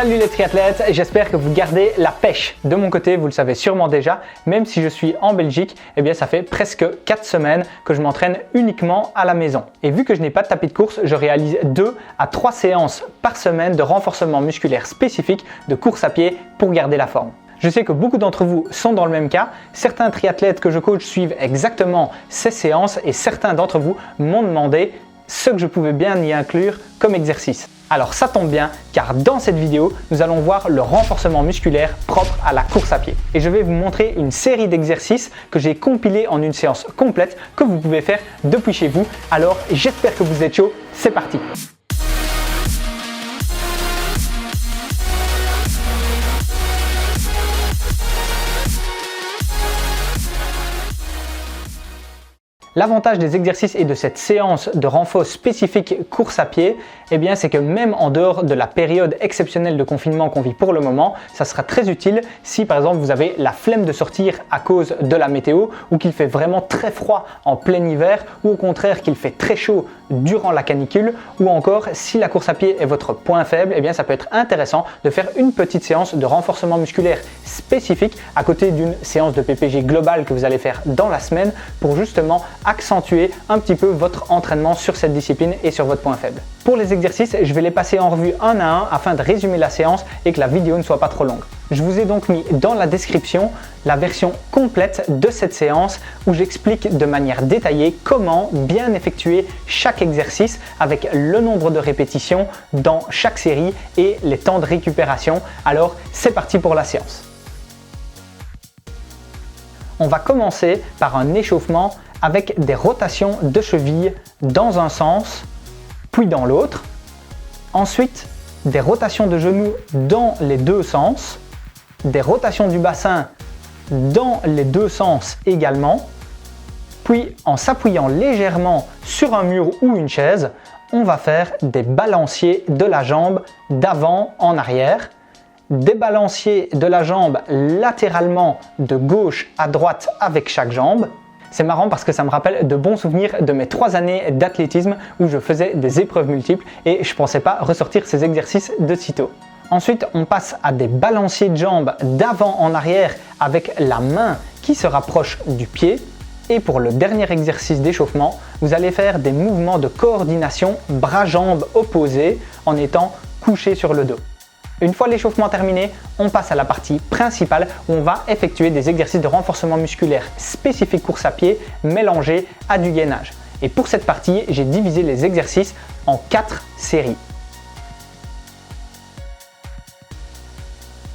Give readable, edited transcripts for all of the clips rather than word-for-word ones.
Salut les triathlètes, j'espère que vous gardez la pêche. De mon côté, vous le savez sûrement déjà, même si je suis en Belgique, eh bien ça fait presque 4 semaines que je m'entraîne uniquement à la maison. Et vu que je n'ai pas de tapis de course, je réalise 2 à 3 séances par semaine de renforcement musculaire spécifique de course à pied pour garder la forme. Je sais que beaucoup d'entre vous sont dans le même cas. Certains triathlètes que je coach suivent exactement ces séances et certains d'entre vous m'ont demandé ce que je pouvais bien y inclure comme exercice. Alors ça tombe bien car dans cette vidéo, nous allons voir le renforcement musculaire propre à la course à pied. Et je vais vous montrer une série d'exercices que j'ai compilés en une séance complète que vous pouvez faire depuis chez vous. Alors j'espère que vous êtes chaud, c'est parti! L'avantage des exercices et de cette séance de renfort spécifique course à pied, eh bien, c'est que même en dehors de la période exceptionnelle de confinement qu'on vit pour le moment, ça sera très utile si par exemple vous avez la flemme de sortir à cause de la météo ou qu'il fait vraiment très froid en plein hiver ou au contraire qu'il fait très chaud durant la canicule ou encore si la course à pied est votre point faible, eh bien, ça peut être intéressant de faire une petite séance de renforcement musculaire spécifique à côté d'une séance de PPG globale que vous allez faire dans la semaine pour justement accentuer un petit peu votre entraînement sur cette discipline et sur votre point faible. Pour les exercices, je vais les passer en revue un à un afin de résumer la séance et que la vidéo ne soit pas trop longue. Je vous ai donc mis dans la description la version complète de cette séance où j'explique de manière détaillée comment bien effectuer chaque exercice avec le nombre de répétitions dans chaque série et les temps de récupération. Alors c'est parti pour la séance. On va commencer par un échauffement avec des rotations de cheville dans un sens, puis dans l'autre. Ensuite, des rotations de genoux dans les deux sens, des rotations du bassin dans les deux sens également. Puis, en s'appuyant légèrement sur un mur ou une chaise, on va faire des balanciers de la jambe d'avant en arrière, des balanciers de la jambe latéralement de gauche à droite avec chaque jambe. C'est marrant parce que ça me rappelle de bons souvenirs de mes 3 années d'athlétisme où je faisais des épreuves multiples et je ne pensais pas ressortir ces exercices de sitôt. Ensuite, on passe à des balanciers de jambes d'avant en arrière avec la main qui se rapproche du pied. Et pour le dernier exercice d'échauffement, vous allez faire des mouvements de coordination bras-jambes opposés en étant couché sur le dos. Une fois l'échauffement terminé, on passe à la partie principale où on va effectuer des exercices de renforcement musculaire spécifiques course à pied mélangés à du gainage. Et pour cette partie, j'ai divisé les exercices en 4 séries.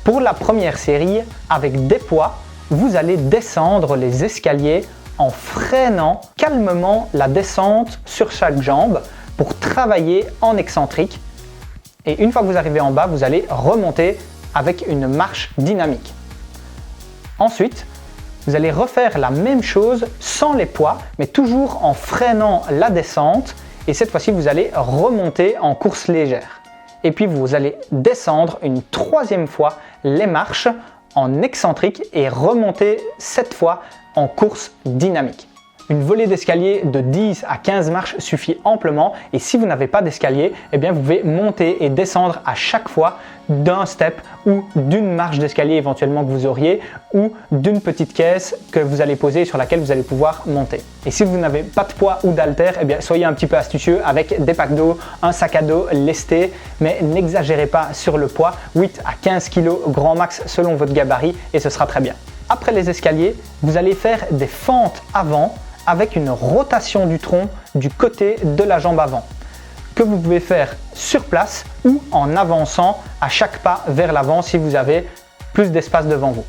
Pour la première série, avec des poids, vous allez descendre les escaliers en freinant calmement la descente sur chaque jambe pour travailler en excentrique. Et une fois que vous arrivez en bas, vous allez remonter avec une marche dynamique. Ensuite, vous allez refaire la même chose sans les poids, mais toujours en freinant la descente. Et cette fois-ci, vous allez remonter en course légère. Et puis, vous allez descendre une 3e fois les marches en excentrique et remonter cette fois en course dynamique. Une volée d'escalier de 10 à 15 marches suffit amplement et si vous n'avez pas d'escalier, eh bien vous pouvez monter et descendre à chaque fois d'un step ou d'une marche d'escalier éventuellement que vous auriez ou d'une petite caisse que vous allez poser sur laquelle vous allez pouvoir monter. Et si vous n'avez pas de poids ou d'haltères, eh bien soyez un petit peu astucieux avec des packs d'eau, un sac à dos lesté, mais n'exagérez pas sur le poids, 8 à 15 kg grand max selon votre gabarit et ce sera très bien. Après les escaliers, vous allez faire des fentes avant avec une rotation du tronc du côté de la jambe avant, que vous pouvez faire sur place ou en avançant à chaque pas vers l'avant si vous avez plus d'espace devant vous.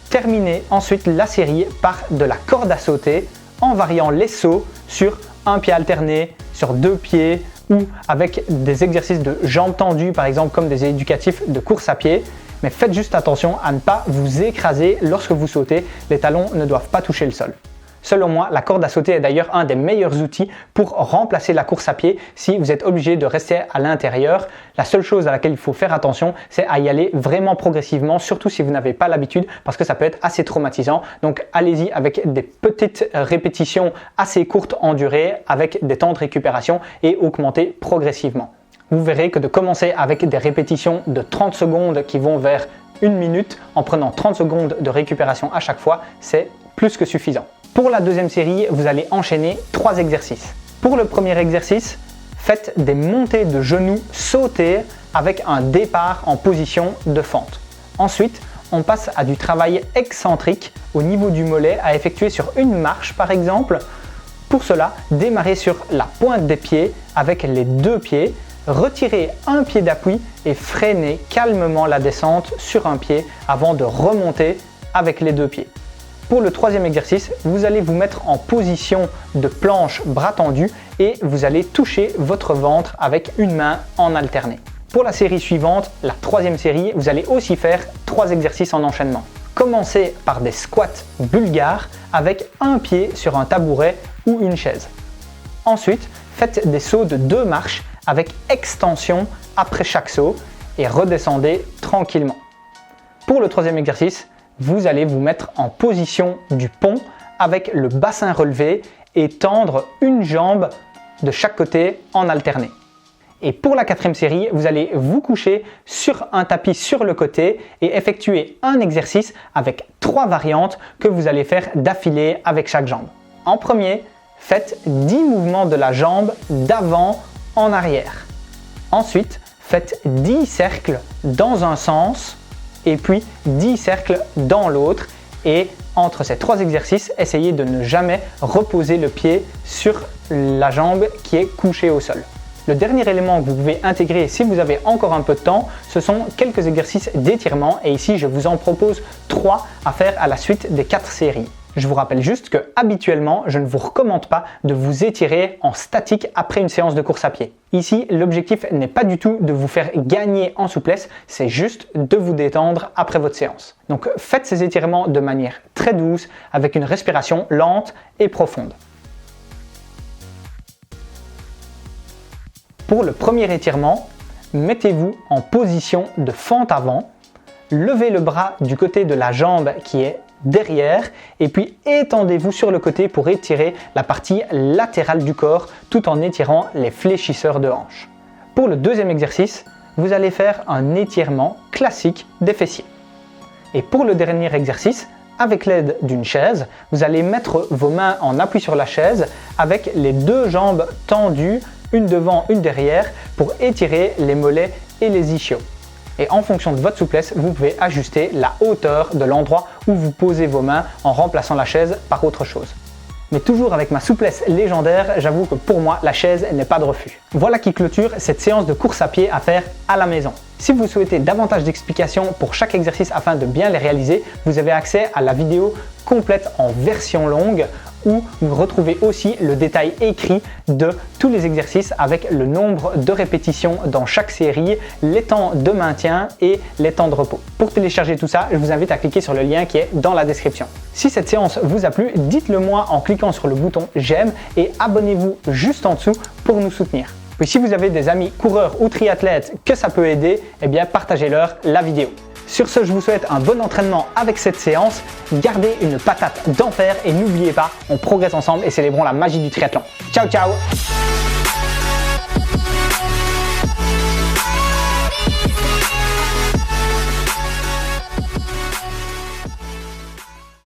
Terminez ensuite la série par de la corde à sauter en variant les sauts sur un pied alterné, sur 2 pieds ou avec des exercices de jambes tendues par exemple comme des éducatifs de course à pied. Mais faites juste attention à ne pas vous écraser lorsque vous sautez, les talons ne doivent pas toucher le sol. Selon moi, la corde à sauter est d'ailleurs un des meilleurs outils pour remplacer la course à pied si vous êtes obligé de rester à l'intérieur. La seule chose à laquelle il faut faire attention, c'est à y aller vraiment progressivement, surtout si vous n'avez pas l'habitude parce que ça peut être assez traumatisant. Donc allez-y avec des petites répétitions assez courtes en durée avec des temps de récupération et augmentez progressivement. Vous verrez que de commencer avec des répétitions de 30 secondes qui vont vers 1 minute en prenant 30 secondes de récupération à chaque fois, c'est plus que suffisant. Pour la deuxième série, vous allez enchaîner 3 exercices. Pour le premier exercice, faites des montées de genoux sautées avec un départ en position de fente. Ensuite, on passe à du travail excentrique au niveau du mollet à effectuer sur une marche par exemple. Pour cela, démarrez sur la pointe des pieds avec les 2 pieds, retirez un pied d'appui et freinez calmement la descente sur un pied avant de remonter avec les 2 pieds. Pour le troisième exercice, vous allez vous mettre en position de planche bras tendus et vous allez toucher votre ventre avec une main en alterné. Pour la série suivante, la troisième série, vous allez aussi faire 3 exercices en enchaînement. Commencez par des squats bulgares avec un pied sur un tabouret ou une chaise. Ensuite, faites des sauts de 2 marches avec extension après chaque saut et redescendez tranquillement. Pour le troisième exercice, vous allez vous mettre en position du pont avec le bassin relevé et tendre une jambe de chaque côté en alterné. Et pour la quatrième série, vous allez vous coucher sur un tapis sur le côté et effectuer un exercice avec 3 variantes que vous allez faire d'affilée avec chaque jambe. En premier, faites 10 mouvements de la jambe d'avant en arrière. Ensuite, faites 10 cercles dans un sens et puis 10 cercles dans l'autre. Et entre ces 3 exercices, essayez de ne jamais reposer le pied sur la jambe qui est couchée au sol. Le dernier élément que vous pouvez intégrer si vous avez encore un peu de temps, ce sont quelques exercices d'étirement et ici je vous en propose 3 à faire à la suite des 4 séries. Je vous rappelle juste que habituellement, je ne vous recommande pas de vous étirer en statique après une séance de course à pied. Ici, l'objectif n'est pas du tout de vous faire gagner en souplesse, c'est juste de vous détendre après votre séance. Donc faites ces étirements de manière très douce avec une respiration lente et profonde. Pour le premier étirement, mettez-vous en position de fente avant, levez le bras du côté de la jambe qui est derrière et puis étendez-vous sur le côté pour étirer la partie latérale du corps tout en étirant les fléchisseurs de hanches. Pour le deuxième exercice, vous allez faire un étirement classique des fessiers. Et pour le dernier exercice, avec l'aide d'une chaise, vous allez mettre vos mains en appui sur la chaise avec les 2 jambes tendues, une devant, une derrière, pour étirer les mollets et les ischios. Et en fonction de votre souplesse, vous pouvez ajuster la hauteur de l'endroit où vous posez vos mains en remplaçant la chaise par autre chose. Mais toujours avec ma souplesse légendaire, j'avoue que pour moi, la chaise n'est pas de refus. Voilà qui clôture cette séance de course à pied à faire à la maison. Si vous souhaitez davantage d'explications pour chaque exercice afin de bien les réaliser, vous avez accès à la vidéo complète en version longue où vous retrouvez aussi le détail écrit de tous les exercices avec le nombre de répétitions dans chaque série, les temps de maintien et les temps de repos. Pour télécharger tout ça, je vous invite à cliquer sur le lien qui est dans la description. Si cette séance vous a plu, dites-le moi en cliquant sur le bouton j'aime et abonnez-vous juste en dessous pour nous soutenir. Puis si vous avez des amis coureurs ou triathlètes que ça peut aider, eh bien partagez-leur la vidéo. Sur ce, je vous souhaite un bon entraînement avec cette séance. Gardez une patate d'enfer et n'oubliez pas, on progresse ensemble et célébrons la magie du triathlon. Ciao ciao!